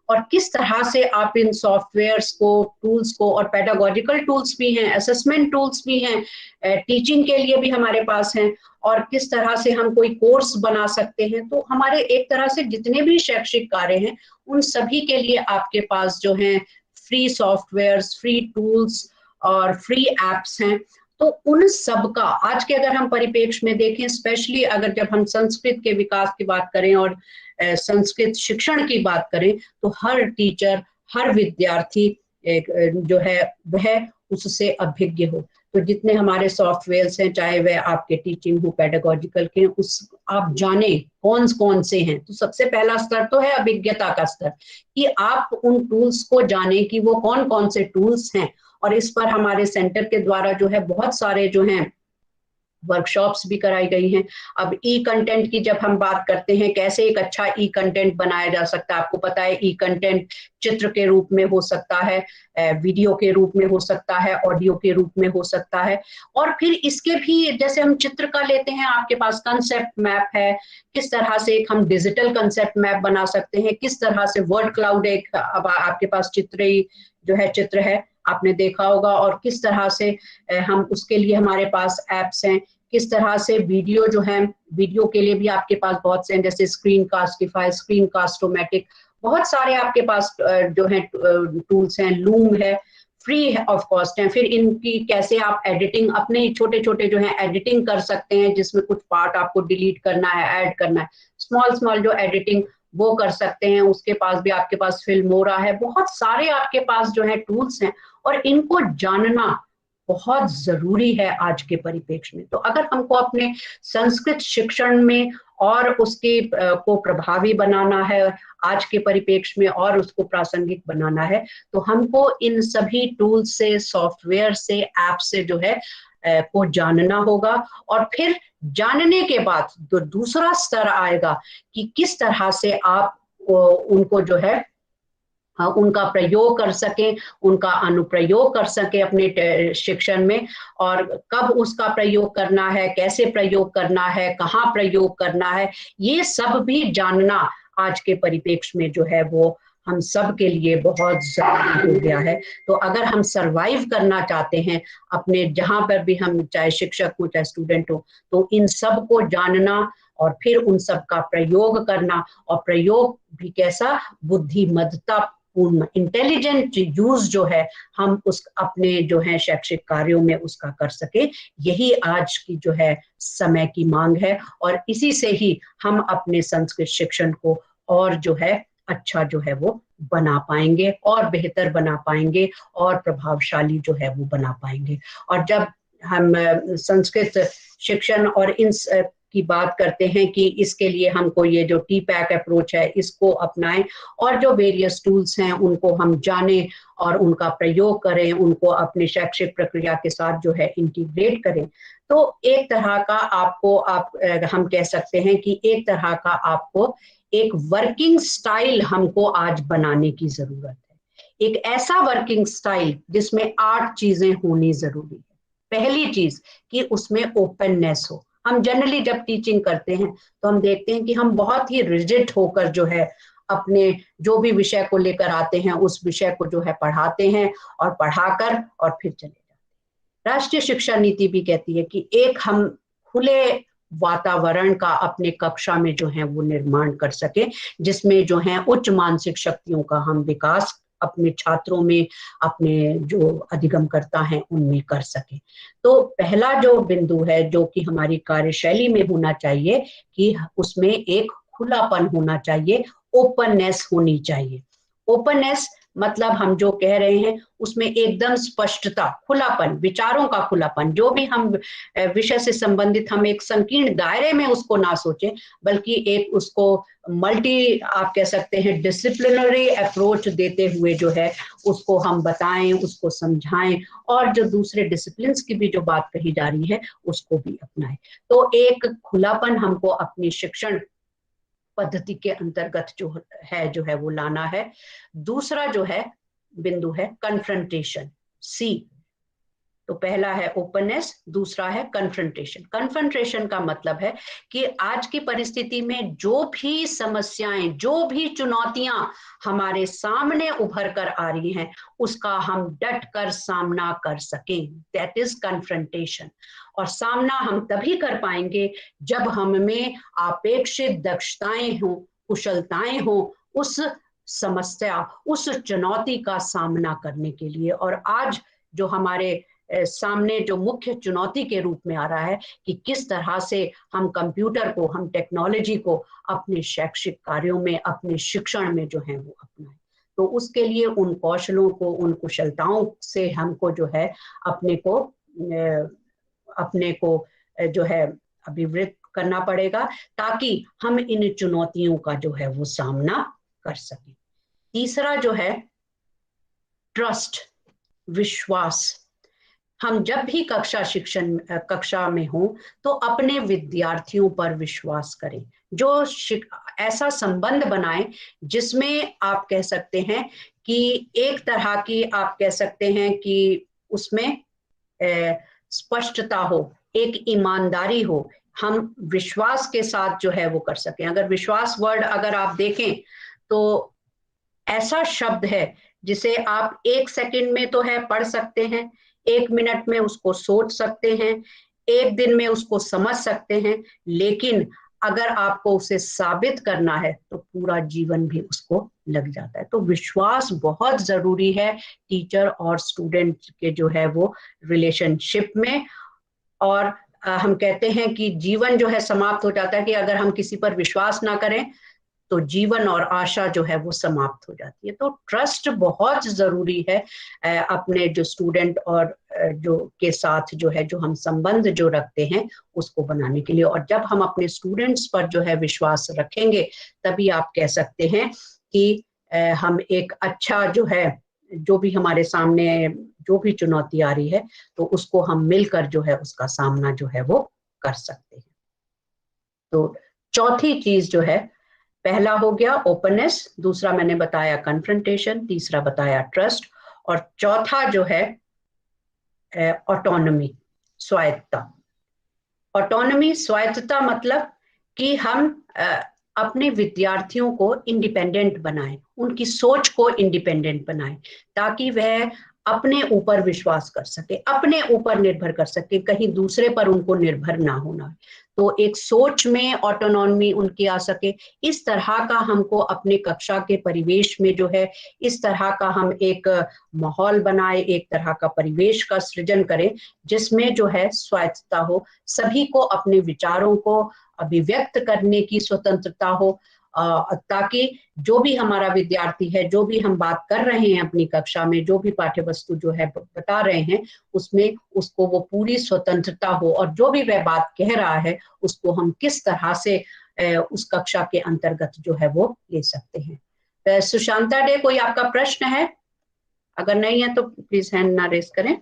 और किस तरह से आप इन सॉफ्टवेयर्स को, टूल्स को, और पेडागोजिकल टूल्स भी हैं, असेसमेंट टूल्स भी हैं, टीचिंग के लिए भी हमारे पास हैं, और किस तरह से हम कोई कोर्स बना सकते हैं। तो हमारे एक तरह से जितने भी शैक्षिक कार्य हैं उन सभी के लिए आपके पास जो है फ्री सॉफ्टवेयर्स, फ्री टूल्स और फ्री एप्स हैं। तो उन सब का आज के अगर हम परिप्रेक्ष्य में देखें, स्पेशली अगर जब हम संस्कृत के विकास की बात करें और संस्कृत शिक्षण की बात करें, तो हर टीचर, हर विद्यार्थी जो है वह उससे अभिज्ञ हो। तो जितने हमारे सॉफ्टवेयर्स हैं, चाहे वह आपके टीचिंग हो, पेडागोजिकल के, उस आप जाने कौन कौन से हैं। तो सबसे पहला स्तर तो है अभिज्ञता का स्तर, कि आप उन टूल्स को जाने कि वो कौन कौन से टूल्स हैं। और इस पर हमारे सेंटर के द्वारा जो है बहुत सारे जो हैं वर्कशॉप्स भी कराई गई हैं। अब ई कंटेंट की जब हम बात करते हैं, कैसे एक अच्छा ई कंटेंट बनाया जा सकता है, आपको पता है ई कंटेंट चित्र के रूप में हो सकता है, वीडियो के रूप में हो सकता है, ऑडियो के रूप में हो सकता है, और फिर इसके भी जैसे हम चित्र का लेते हैं, आपके पास कंसेप्ट मैप है, किस तरह से एक हम डिजिटल कंसेप्ट मैप बना सकते हैं, किस तरह से वर्ड क्लाउड एक अब आपके पास चित्र ही जो है चित्र है, आपने देखा होगा, और किस तरह से हम उसके लिए हमारे पास एप्स हैं, किस तरह से वीडियो जो है, वीडियो के लिए भी आपके पास बहुत से हैं, जैसे स्क्रीन कास्टिफाई, स्क्रीन कास्टोमेटिक, बहुत सारे आपके पास जो है टूल्स हैं, लूम है, फ्री ऑफ कॉस्ट है। फिर इनकी कैसे आप एडिटिंग, अपने छोटे छोटे जो है एडिटिंग कर सकते हैं, जिसमें कुछ पार्ट आपको डिलीट करना है, ऐड करना है, स्मॉल स्मॉल जो एडिटिंग वो कर सकते हैं। उसके पास भी आपके पास फिल्मोरा है, बहुत सारे आपके पास जो है टूल्स हैं, और इनको जानना बहुत जरूरी है आज के परिप्रेक्ष्य में। तो अगर हमको अपने संस्कृत शिक्षण में और उसके को प्रभावी बनाना है आज के परिप्रेक्ष्य में, और उसको प्रासंगिक बनाना है, तो हमको इन सभी टूल्स से, सॉफ्टवेयर से, ऐप से जो है को जानना होगा। और फिर जानने के बाद जो दूसरा स्तर आएगा कि किस तरह से आप उनको जो है उनका प्रयोग कर सकें, उनका अनुप्रयोग कर सकें अपने शिक्षण में, और कब उसका प्रयोग करना है, कैसे प्रयोग करना है, कहाँ प्रयोग करना है, ये सब भी जानना आज के परिप्रेक्ष्य में जो है वो हम सब के लिए बहुत जरूरी हो गया है। तो अगर हम सरवाइव करना चाहते हैं अपने जहां पर भी हम, चाहे शिक्षक हो चाहे स्टूडेंट हो, तो इन सब को जानना और फिर उन सब का प्रयोग करना, और प्रयोग भी कैसा, बुद्धिमत्ता पूर्ण, इंटेलिजेंट यूज जो है हम उस अपने जो है शैक्षिक कार्यों में उसका कर सके, यही आज की जो है समय की मांग है। और इसी से ही हम अपने संस्कृत शिक्षण को और जो है अच्छा जो है वो बना पाएंगे, और बेहतर बना पाएंगे, और प्रभावशाली जो है वो बना पाएंगे। और जब हम संस्कृत शिक्षण और इन की बात करते हैं कि इसके लिए हमको ये जो टी-पैक अप्रोच है इसको अपनाएं, और जो वेरियस टूल्स हैं उनको हम जानें और उनका प्रयोग करें, उनको अपने शैक्षिक प्रक्रिया के साथ जो है इंटीग्रेट करें। तो एक तरह का आपको हम कह सकते हैं कि एक तरह का आपको एक वर्किंग स्टाइल हमको आज बनाने की जरूरत है। एक ऐसा वर्किंग स्टाइल जिसमें 8 चीजें होनी जरूरी है। पहली चीज कि उसमें ओपननेस हो। हम जनरली जब टीचिंग करते हैं तो हम देखते हैं कि हम बहुत ही रिजिड होकर जो है अपने जो भी विषय को लेकर आते हैं उस विषय को जो है पढ़ाते हैं, और पढ़ाकर और फिर चले जाते हैं। राष्ट्रीय शिक्षा नीति भी कहती है कि एक हम खुले वातावरण का अपने कक्षा में जो है वो निर्माण कर सके, जिसमें जो है उच्च मानसिक शक्तियों का हम विकास अपने छात्रों में, अपने जो अधिगमकर्ता हैं उनमें कर सके। तो पहला जो बिंदु है जो कि हमारी कार्यशैली में होना चाहिए कि उसमें एक खुलापन होना चाहिए, ओपननेस होनी चाहिए। ओपननेस मतलब हम जो कह रहे हैं उसमें एकदम स्पष्टता, खुलापन, विचारों का खुलापन, जो भी हम विषय से संबंधित हम एक संकीर्ण दायरे में उसको ना सोचें, बल्कि एक उसको मल्टी आप कह सकते हैं डिसिप्लिनरी अप्रोच देते हुए जो है उसको हम बताएं, उसको समझाएं, और जो दूसरे डिसिप्लिन्स की भी जो बात कही जा रही है उसको भी अपनाएं। तो एक खुलापन हमको अपनी शिक्षण पद्धति के अंतर्गत जो है वो लाना है। दूसरा जो है बिंदु है कन्फ्रंटेशन, सी। तो पहला है ओपननेस, दूसरा है कन्फ्रंटेशन। कन्फ्रंटेशन का मतलब है कि आज की परिस्थिति में जो भी समस्याएं, जो भी चुनौतियां हमारे सामने उभर कर आ रही हैं, उसका हम डट कर सामना कर सकें, दैट इज कन्फ्रंटेशन। और सामना हम तभी कर पाएंगे जब हम में अपेक्षित दक्षताएं हों, कुशलताएं हों उस समस्या, उस चुनौती का सामना करने के लिए। और आज जो हमारे सामने जो मुख्य चुनौती के रूप में आ रहा है कि किस तरह से हम कंप्यूटर को, हम टेक्नोलॉजी को अपने शैक्षिक कार्यों में, अपने शिक्षण में जो है वो अपनाएं। तो उसके लिए उन कौशलों को, उन कुशलताओं से हमको जो है अपने को जो है अभिवृद्ध करना पड़ेगा, ताकि हम इन चुनौतियों का जो है वो सामना कर सकें। तीसरा जो है ट्रस्ट, विश्वास। हम जब भी कक्षा में हो तो अपने विद्यार्थियों पर विश्वास करें, जो ऐसा संबंध बनाएं जिसमें आप कह सकते हैं कि एक तरह की आप कह सकते हैं कि उसमें स्पष्टता हो, एक ईमानदारी हो, हम विश्वास के साथ जो है वो कर सकें। अगर विश्वास वर्ड अगर आप देखें तो ऐसा शब्द है जिसे आप 1 सेकंड में तो है पढ़ सकते हैं, 1 मिनट में उसको सोच सकते हैं, 1 दिन में उसको समझ सकते हैं, लेकिन अगर आपको उसे साबित करना है तो पूरा जीवन भी उसको लग जाता है। तो विश्वास बहुत जरूरी है टीचर और स्टूडेंट के जो है वो रिलेशनशिप में। और हम कहते हैं कि जीवन जो है समाप्त हो जाता है कि अगर हम किसी पर विश्वास ना करें तो जीवन और आशा जो है वो समाप्त हो जाती है। तो ट्रस्ट बहुत जरूरी है अपने जो स्टूडेंट और जो के साथ जो है, जो हम संबंध जो रखते हैं उसको बनाने के लिए। और जब हम अपने स्टूडेंट्स पर जो है विश्वास रखेंगे तभी आप कह सकते हैं कि हम एक अच्छा जो है, जो भी हमारे सामने जो भी चुनौती आ रही है तो उसको हम मिलकर जो है उसका सामना जो है वो कर सकते हैं। तो चौथी चीज जो है, पहला हो गया ओपननेस, दूसरा मैंने बताया कन्फ्रंटेशन, तीसरा बताया ट्रस्ट, और चौथा जो है ऑटोनॉमी, स्वायत्तता। ऑटोनॉमी, स्वायत्तता मतलब कि हम अपने विद्यार्थियों को इंडिपेंडेंट बनाएं, उनकी सोच को इंडिपेंडेंट बनाएं, ताकि वह अपने ऊपर विश्वास कर सके, अपने ऊपर निर्भर कर सके, कहीं दूसरे पर उनको निर्भर ना होना। तो एक सोच में ऑटोनॉमी उनकी आ सके, इस तरह का हमको अपने कक्षा के परिवेश में जो है, इस तरह का हम एक माहौल बनाए, एक तरह का परिवेश का सृजन करें जिसमें जो है स्वायत्तता हो, सभी को अपने विचारों को अभिव्यक्त करने की स्वतंत्रता हो, ताकि जो भी हमारा विद्यार्थी है, जो भी हम बात कर रहे हैं अपनी कक्षा में, जो भी पाठ्य वस्तु जो है बता रहे हैं उसमें उसको वो पूरी स्वतंत्रता हो, और जो भी वह बात कह रहा है उसको हम किस तरह से उस कक्षा के अंतर्गत जो है वो ले सकते हैं। सुशांता डे, कोई आपका प्रश्न है? अगर नहीं है तो प्लीज हैंड ना रेस करें।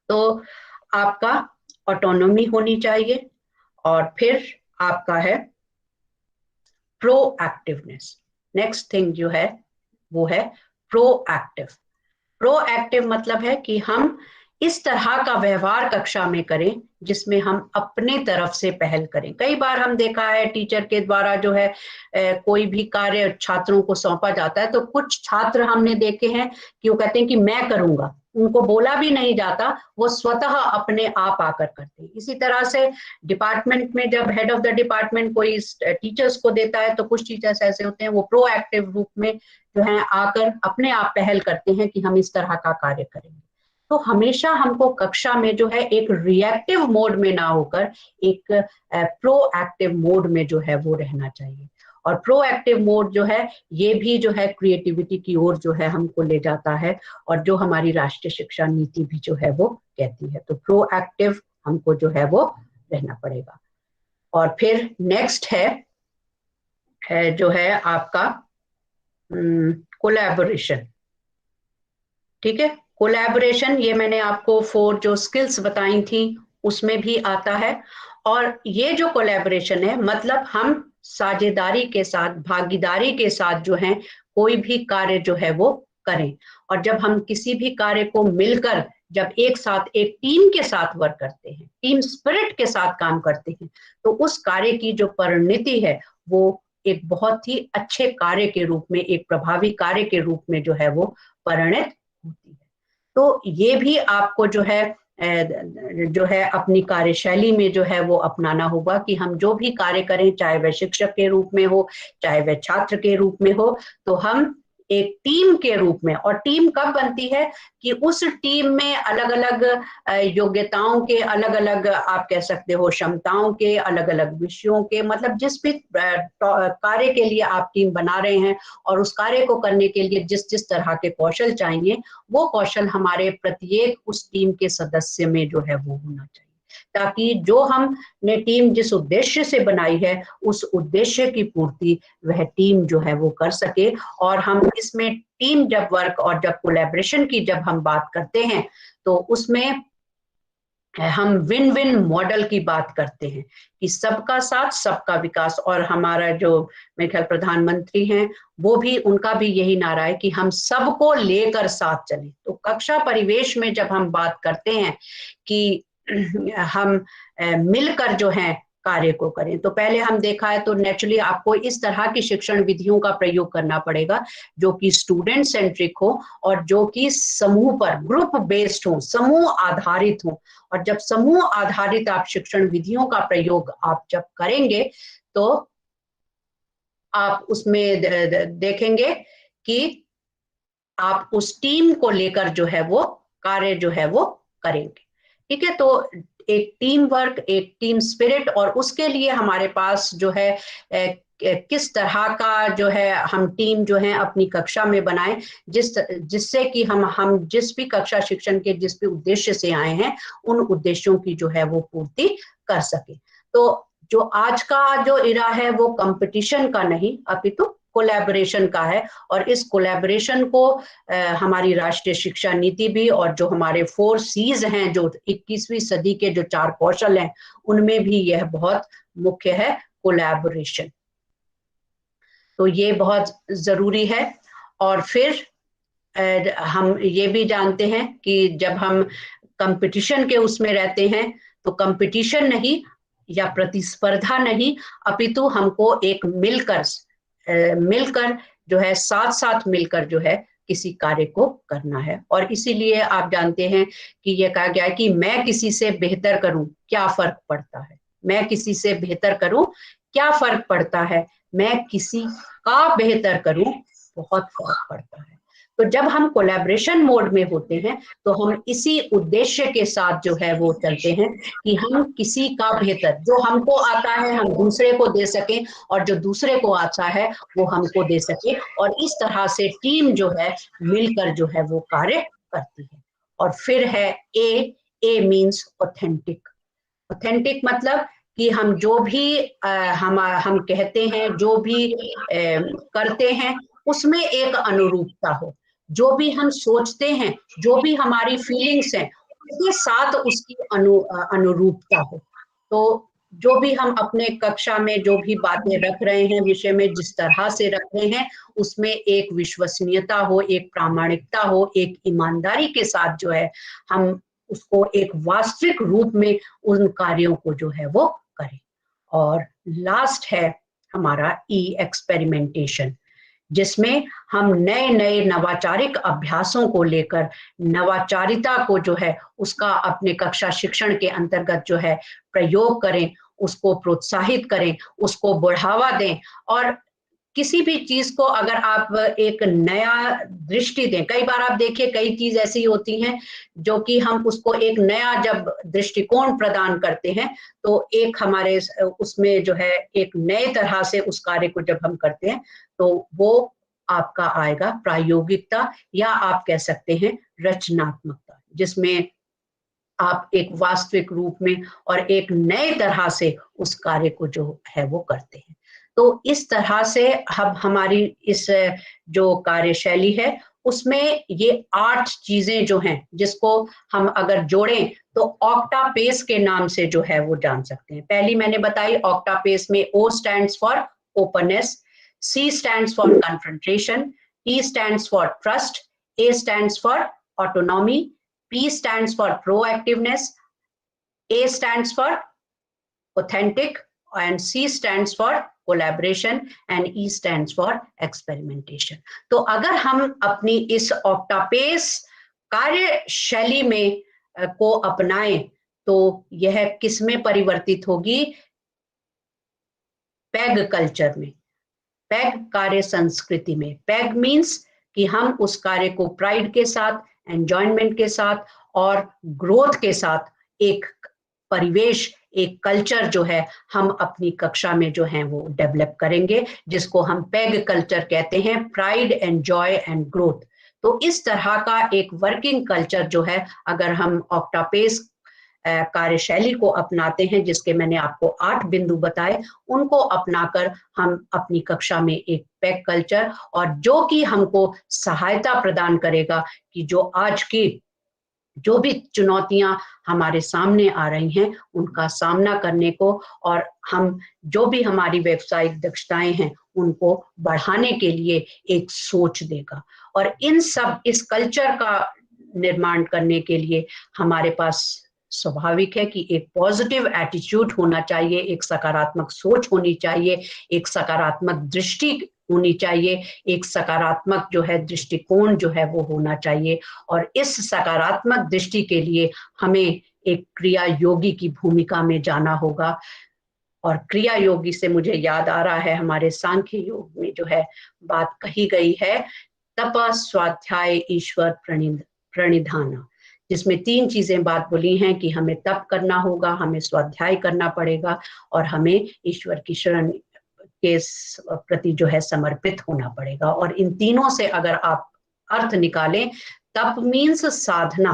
तो आपका ऑटोनॉमी होनी चाहिए, और फिर आपका है प्रोएक्टिवनेस। नेक्स्ट थिंग जो है वो है प्रोएक्टिव। प्रोएक्टिव मतलब है कि हम इस तरह का व्यवहार कक्षा में करें जिसमें हम अपने तरफ से पहल करें। कई बार हम देखा है टीचर के द्वारा जो है कोई भी कार्य छात्रों को सौंपा जाता है तो कुछ छात्र हमने देखे हैं कि वो कहते हैं कि मैं करूंगा, उनको बोला भी नहीं जाता, वो स्वतः अपने आप आकर करते हैं। इसी तरह से डिपार्टमेंट में जब हेड ऑफ द डिपार्टमेंट कोई टीचर्स को देता है तो कुछ टीचर्स ऐसे होते हैं वो प्रोएक्टिव रूप में जो है आकर अपने आप पहल करते हैं कि हम इस तरह का कार्य करेंगे। तो हमेशा हमको कक्षा में जो है एक रिएक्टिव मोड में ना होकर एक प्रोएक्टिव मोड में जो है वो रहना चाहिए। और प्रोएक्टिव मोड जो है ये भी जो है क्रिएटिविटी की ओर जो है हमको ले जाता है, और जो हमारी राष्ट्रीय शिक्षा नीति भी जो है वो कहती है। तो प्रोएक्टिव हमको जो है वो रहना पड़ेगा। और फिर नेक्स्ट है जो है आपका कोलैबोरेशन। ठीक है, कोलैबोरेशन ये मैंने आपको 4 जो स्किल्स बताई थी उसमें भी आता है। और ये जो कोलैबोरेशन है मतलब हम साझेदारी के साथ, भागीदारी के साथ जो है कोई भी कार्य जो है वो करें। और जब हम किसी भी कार्य को मिलकर जब एक साथ एक टीम के साथ वर्क करते हैं, टीम स्पिरिट के साथ काम करते हैं, तो उस कार्य की जो परिणति है वो एक बहुत ही अच्छे कार्य के रूप में, एक प्रभावी कार्य के रूप में जो है वो परिणत होती है। तो ये भी आपको जो है अपनी कार्यशैली में जो है वो अपनाना होगा कि हम जो भी कार्य करें, चाहे वह शिक्षक के रूप में हो, चाहे वह छात्र के रूप में हो, तो हम एक टीम के रूप में। और टीम कब बनती है कि उस टीम में अलग अलग योग्यताओं के, अलग अलग आप कह सकते हो क्षमताओं के, अलग अलग विषयों के, मतलब जिस भी कार्य के लिए आप टीम बना रहे हैं और उस कार्य को करने के लिए जिस जिस तरह के कौशल चाहिए, वो कौशल हमारे प्रत्येक उस टीम के सदस्य में जो है वो होना चाहिए, ताकि जो हमने टीम जिस उद्देश्य से बनाई है उस उद्देश्य की पूर्ति वह टीम जो है वो कर सके। और हम इसमें टीम जब वर्क और जब कोलैबोरेशन की जब हम बात करते हैं तो उसमें हम विन विन मॉडल की बात करते हैं कि सबका साथ सबका विकास। और हमारा जो मेरे ख्याल प्रधानमंत्री हैं वो भी, उनका भी यही नारा है कि हम सबको लेकर साथ चलें। तो कक्षा परिवेश में जब हम बात करते हैं कि हम मिलकर जो है कार्य को करें, तो पहले हम देखा है तो नेचुरली आपको इस तरह की शिक्षण विधियों का प्रयोग करना पड़ेगा जो कि स्टूडेंट सेंट्रिक हो और जो कि समूह पर, ग्रुप बेस्ड हो, समूह आधारित हो। और जब समूह आधारित आप शिक्षण विधियों का प्रयोग आप जब करेंगे तो आप उसमें देखेंगे कि आप उस टीम को लेकर जो है वो कार्य जो है वो करेंगे। ठीक है, तो एक टीम वर्क, एक टीम स्पिरिट, और उसके लिए हमारे पास जो है किस तरह का जो है हम टीम जो है अपनी कक्षा में बनाएं, जिससे कि हम जिस भी कक्षा शिक्षण के जिस भी उद्देश्य से आए हैं उन उद्देश्यों की जो है वो पूर्ति कर सके। तो जो आज का जो इरा है वो कंपटीशन का नहीं अपितु कोलैबोरेशन का है। और इस कोलैबोरेशन को हमारी राष्ट्रीय शिक्षा नीति भी, और जो हमारे 4 C's हैं, जो 21वीं सदी के जो 4 कौशल हैं, उनमें भी यह बहुत मुख्य है, कोलैबोरेशन। तो ये बहुत जरूरी है। और फिर हम ये भी जानते हैं कि जब हम कंपटीशन के उसमें रहते हैं तो कंपटीशन नहीं या प्रतिस्पर्धा नहीं, अपितु हमको एक मिलकर जो है साथ साथ मिलकर जो है किसी कार्य को करना है। और इसीलिए आप जानते हैं कि यह कहा गया है कि मैं किसी से बेहतर करूं क्या फर्क पड़ता है, मैं किसी से बेहतर करूं क्या फर्क पड़ता है, मैं किसी का बेहतर करूं बहुत फर्क पड़ता है। तो जब हम कोलैबोरेशन मोड में होते हैं तो हम इसी उद्देश्य के साथ जो है वो चलते हैं कि हम किसी का बेहतर, जो हमको आता है हम दूसरे को दे सकें, और जो दूसरे को आता है वो हमको दे सके। और इस तरह से टीम जो है मिलकर जो है वो कार्य करती है। और फिर है ए मीन्स ऑथेंटिक। ऑथेंटिक मतलब कि हम जो भी हम कहते हैं, जो भी करते हैं, उसमें एक अनुरूपता हो। जो भी हम सोचते हैं, जो भी हमारी फीलिंग्स हैं, उसके साथ उसकी अनुरूपता हो। तो जो भी हम अपने कक्षा में जो भी बातें रख रहे हैं, विषय में जिस तरह से रख रहे हैं, उसमें एक विश्वसनीयता हो, एक प्रामाणिकता हो, एक ईमानदारी के साथ जो है हम उसको एक वास्तविक रूप में उन कार्यों को जो है वो करें। और लास्ट है हमारा एक्सपेरिमेंटेशन, जिसमें हम नए नए नवाचारिक अभ्यासों को लेकर नवाचारिता को जो है उसका अपने कक्षा शिक्षण के अंतर्गत जो है प्रयोग करें, उसको प्रोत्साहित करें, उसको बढ़ावा दें। और किसी भी चीज को अगर आप एक नया दृष्टि दें, कई बार आप देखिए कई चीज ऐसी होती हैं जो कि हम उसको एक नया जब दृष्टिकोण प्रदान करते हैं तो एक हमारे उसमें जो है एक नए तरह से उस कार्य को जब हम करते हैं तो वो आपका आएगा प्रायोगिकता, या आप कह सकते हैं रचनात्मकता, जिसमें आप एक वास्तविक रूप में और एक नए तरह से उस कार्य को जो है वो करते हैं। तो इस तरह से अब हमारी इस जो कार्यशैली है उसमें ये 8 चीजें जो हैं जिसको हम अगर जोड़ें तो ऑक्टापेस के नाम से जो है वो जान सकते हैं। पहली मैंने बताई ऑक्टापेस में O stands for openness, C stands for confrontation, T stands for trust, A stands for autonomy, P stands for proactiveness, A stands for authentic, and C stands for collaboration, and E stands for experimentation. तो अगर हम अपनी इस ऑक्टापेस कार्यशैली में को अपनाएं तो यह किस में परिवर्तित होगी? पैग कल्चर में, पैग कार्य संस्कृति में। पैग मीन्स कि हम उस कार्य को प्राइड के साथ, एंजॉयमेंट के साथ और ग्रोथ के साथ एक परिवेश, एक कल्चर जो है हम अपनी कक्षा में जो है वो डेवलप करेंगे, जिसको हम पैग कल्चर कहते हैं, प्राइड, एंजॉय एंड ग्रोथ। तो इस तरह का एक वर्किंग कल्चर जो है अगर हम ऑक्टापेस कार्यशैली को अपनाते हैं, जिसके मैंने आपको 8 बिंदु बताए, उनको अपनाकर हम अपनी कक्षा में एक पैग कल्चर, और जो कि हमको सहायता प्रदान करेगा कि जो आज की जो भी चुनौतियां हमारे सामने आ रही हैं उनका सामना करने को, और हम जो भी हमारी व्यावसायिक दक्षताएं हैं उनको बढ़ाने के लिए एक सोच देगा। और इस कल्चर का निर्माण करने के लिए हमारे पास स्वाभाविक है कि एक पॉजिटिव एटीट्यूड होना चाहिए, एक सकारात्मक सोच होनी चाहिए, एक सकारात्मक दृष्टि होनी चाहिए, एक सकारात्मक जो है दृष्टिकोण जो है वो होना चाहिए। और इस सकारात्मक दृष्टि के लिए हमें एक क्रिया योगी की भूमिका में जाना होगा। और क्रिया योगी से मुझे याद आ रहा है हमारे सांख्य योग में जो है बात कही गई है, तप, स्वाध्याय, ईश्वर प्रणिधान, जिसमें 3 चीजें बात बोली हैं कि हमें तप करना होगा, हमें स्वाध्याय करना पड़ेगा और हमें ईश्वर की शरण के प्रति जो है समर्पित होना पड़ेगा। और इन तीनों से अगर आप अर्थ निकालें, तप मीन्स साधना।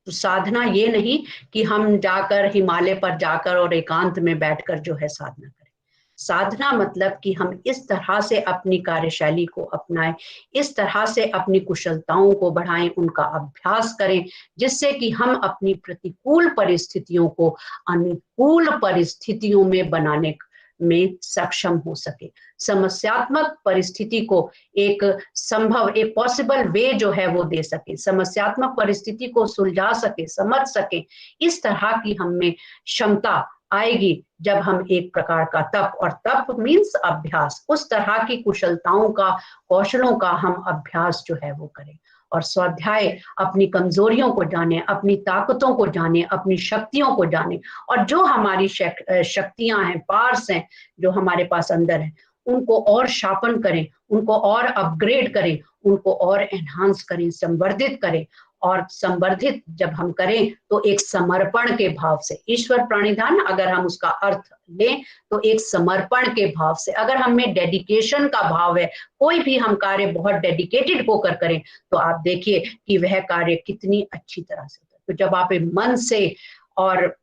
तो साधना ये नहीं कि हम जाकर हिमालय पर जाकर और एकांत में बैठकर जो है साधना करें। साधना मतलब कि हम इस तरह से अपनी कार्यशैली को अपनाएं, इस तरह से अपनी कुशलताओं को बढ़ाएं, उनका अभ्यास करें, जिससे कि हम अपनी प्रतिकूल परिस्थितियों को अनुकूल परिस्थितियों में बनाने में सक्षम हो सके, समस्यात्मक परिस्थिति को एक संभव, एक पॉसिबल वे जो है वो दे सके, समस्यात्मक परिस्थिति को सुलझा सके, समझ सके। इस तरह की हम में क्षमता आएगी जब हम एक प्रकार का तप, और तप मीन्स अभ्यास, उस तरह की कुशलताओं का, कौशलों का हम अभ्यास जो है वो करें। और स्वाध्याय, अपनी कमजोरियों को जाने, अपनी ताकतों को जाने, अपनी शक्तियों को जाने, और जो हमारी शक्तियां हैं, पार्ट्स हैं जो हमारे पास अंदर है, उनको और शार्पन करें, उनको और अपग्रेड करें, उनको और एनहांस करें, संवर्धित करें। और संवर्धित जब हम करें तो एक समर्पण के भाव से, ईश्वर प्रणिधान अगर हम उसका अर्थ लें तो एक समर्पण के भाव से, अगर हमें डेडिकेशन का भाव है, कोई भी हम कार्य बहुत डेडिकेटेड होकर करें तो आप देखिए कि वह कार्य कितनी अच्छी तरह से होता है। तो जब आप मन से और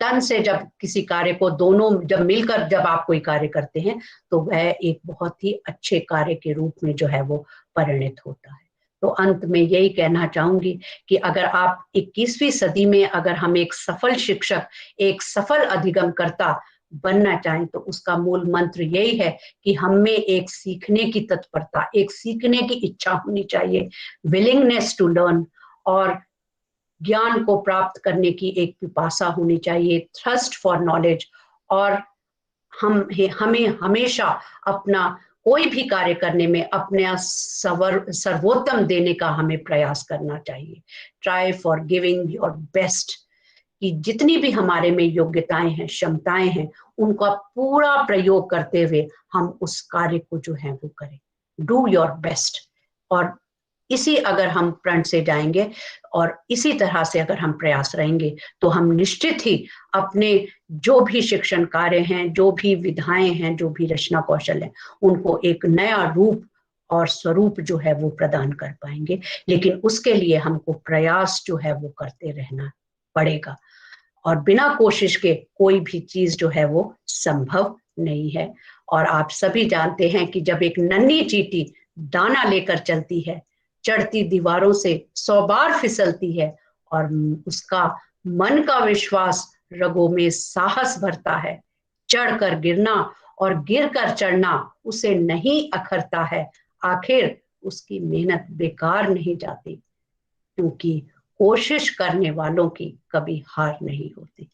तन से जब किसी कार्य को, दोनों जब मिलकर जब आप कोई कार्य करते हैं तो वह एक बहुत ही अच्छे कार्य के रूप में जो है वो परिणित होता है। तो अंत में यही कहना चाहूंगी कि अगर आप 21वीं सदी में अगर हम एक सफल शिक्षक, एक सफल अधिगमकर्ता बनना चाहें तो उसका मूल मंत्र यही है कि हम में एक सीखने की तत्परता, एक सीखने की इच्छा होनी चाहिए, विलिंगनेस टू लर्न, और ज्ञान को प्राप्त करने की एक पिपासा होनी चाहिए, थ्रस्ट फॉर नॉलेज। और हमें हमेशा अपना कोई भी कार्य करने में अपने सर्वोत्तम देने का हमें प्रयास करना चाहिए। Try for giving your best, कि जितनी भी हमारे में योग्यताएं हैं, क्षमताएं हैं, उनका पूरा प्रयोग करते हुए हम उस कार्य को जो है वो करें। Do your best. और इसी अगर हम प्रण से जाएंगे और इसी तरह से अगर हम प्रयास रहेंगे तो हम निश्चित ही अपने जो भी शिक्षण कार्य हैं, जो भी विधाएं हैं, जो भी रचना कौशल है, उनको एक नया रूप और स्वरूप जो है वो प्रदान कर पाएंगे। लेकिन उसके लिए हमको प्रयास जो है वो करते रहना पड़ेगा, और बिना कोशिश के कोई भी चीज जो है वो संभव नहीं है। और आप सभी जानते हैं कि जब एक नन्ही चींटी दाना लेकर चलती है, चढ़ती दीवारों से 100 बार फिसलती है, और उसका मन का विश्वास रगों में साहस भरता है, चढ़कर गिरना और गिरकर चढ़ना उसे नहीं अखरता है, आखिर उसकी मेहनत बेकार नहीं जाती, क्योंकि कोशिश करने वालों की कभी हार नहीं होती।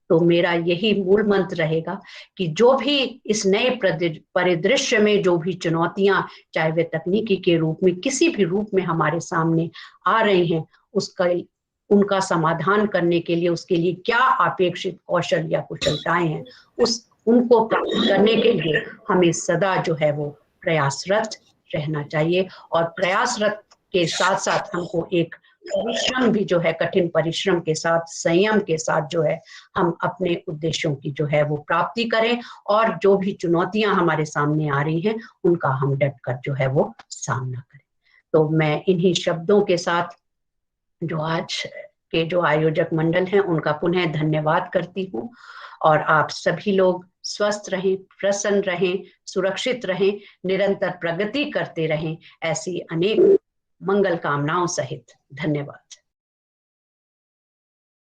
तो मेरा यही मूल मंत्र रहेगा कि जो भी इस नए परिदृश्य में जो भी चुनौतियां, चाहे वे तकनीकी के रूप में, किसी भी रूप में हमारे सामने आ रही हैं, उसका उनका समाधान करने के लिए, उसके लिए क्या अपेक्षित कौशल या कुशलताएं हैं, उनको प्राप्त करने के लिए हमें सदा जो है वो प्रयासरत रहना चाहिए। और प्रयासरत के साथ साथ हमको एक परिश्रम भी जो है, कठिन परिश्रम के साथ, संयम के साथ जो है, हम अपने उद्देश्यों की जो है वो प्राप्ति करें, और जो भी चुनौतियां हमारे सामने आ रही हैं उनका हम डट कर जो है वो सामना करें। तो मैं इन्हीं शब्दों के साथ जो आज के जो आयोजक मंडल हैं उनका पुनः धन्यवाद करती हूँ, और आप सभी लोग स्वस्थ रहें, प्रसन्न रहें, सुरक्षित रहें, निरंतर प्रगति करते रहें, ऐसी अनेक मंगल कामनाओं सहित। धन्यवाद।